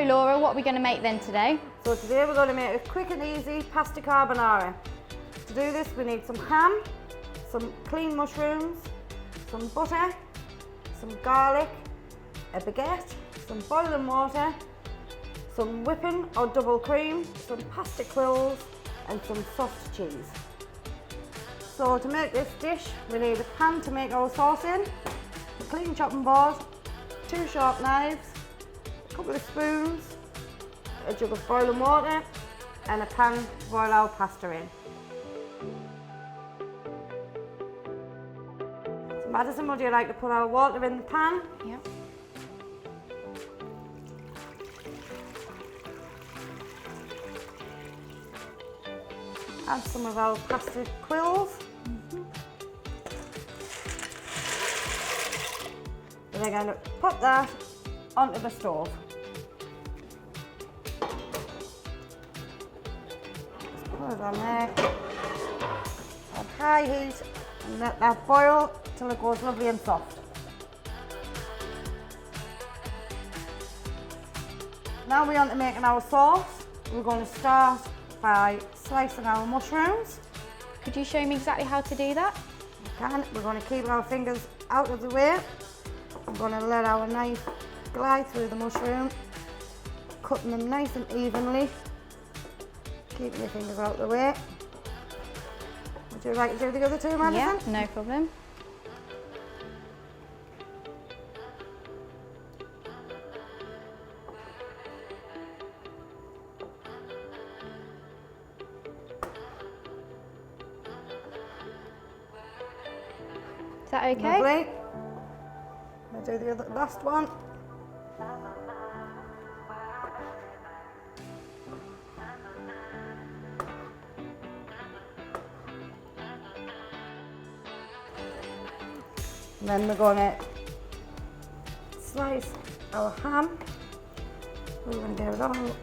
So Laura, what are we going to make then today? So today we're going to make a quick and easy pasta carbonara. To do this we need some ham, some clean mushrooms, some butter, some garlic, a baguette, some boiling water, some whipping or double cream, some pasta quills and some soft cheese. So to make this dish we need a pan to make our sauce in, a clean chopping board, 2 sharp knives, a couple of spoons, a jug of boiling water and a pan to boil our pasta in. So Madison, would you like to put our water in the pan? Yep. Add some of our pasta quills. We're going to put that onto the stove. Just put it on there. On high heat and let that boil till it goes lovely and soft. Now we're on to making our sauce. We're going to start by slicing our mushrooms. Could you show me exactly how to do that? We can. We're going to keep our fingers out of the way. I'm going to let our knife glide through the mushroom, cutting them nice and evenly. Keeping your fingers out of the way. Would you like to do the other two, Madison? Yeah, no problem. Is that okay? Lovely. I'll do the other, last one. And then we're going to slice our ham. We're going to get it all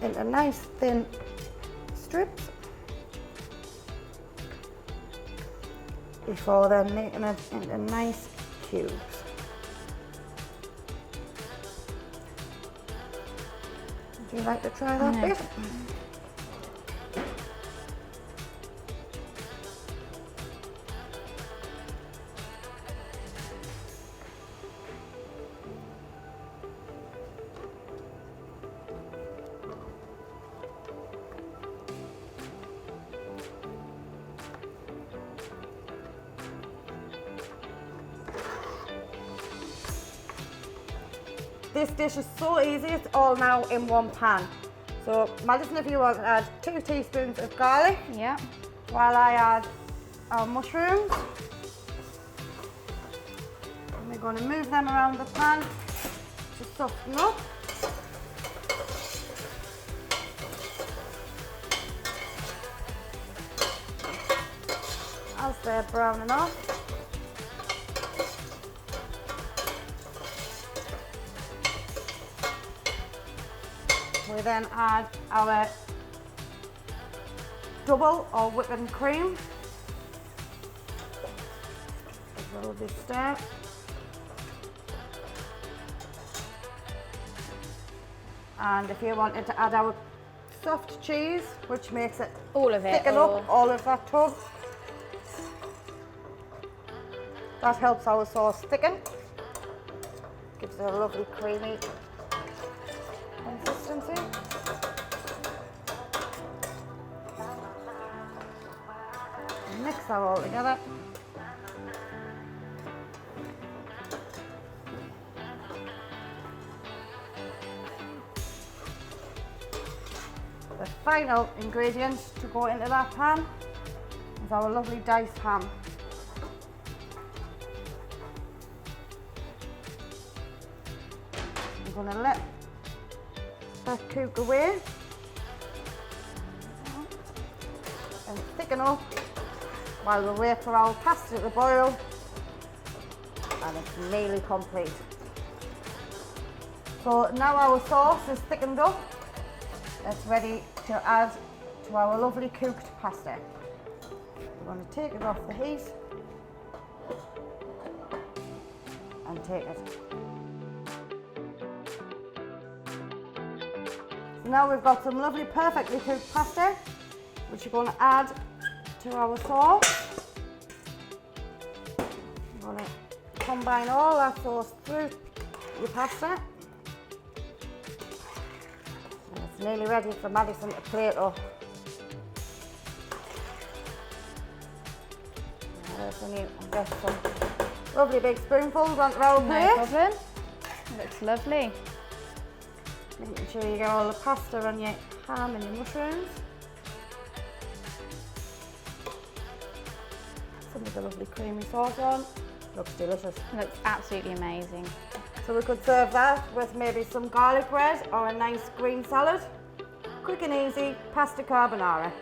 into nice thin strips before then making it into nice cubes. Would you like to try that bit? This dish is so easy, it's all now in one pan. So Madison, if you want to add 2 teaspoons of garlic, Yeah. while I add our mushrooms. And we're going to move them around the pan to soften up. As they're browning off. We then add our double or whipping cream. Roll this down. And if you wanted to add our soft cheese, which makes it All of it. thicken up all of that tub. That helps our sauce thicken. Gives it a lovely creamy consistency. Mix that all together. The final ingredient to go into that pan is our lovely diced ham. We're going to let that cook away and thicken up while we wait for our pasta to boil, and it's nearly complete. So now our sauce is thickened up, it's ready to add to our lovely cooked pasta. We're going to take it off the heat and take it. Now we've got some lovely perfectly cooked pasta, which you're going to add to our sauce. You're going to combine all that sauce through your pasta. And it's nearly ready for Madison to plate up. So you get some lovely big spoonfuls onto our plate. No problem. It looks lovely. Making sure you get all the pasta and your ham and your mushrooms. Some of the lovely creamy sauce on. Looks delicious. It looks absolutely amazing. So we could serve that with maybe some garlic bread or a nice green salad. Quick and easy pasta carbonara.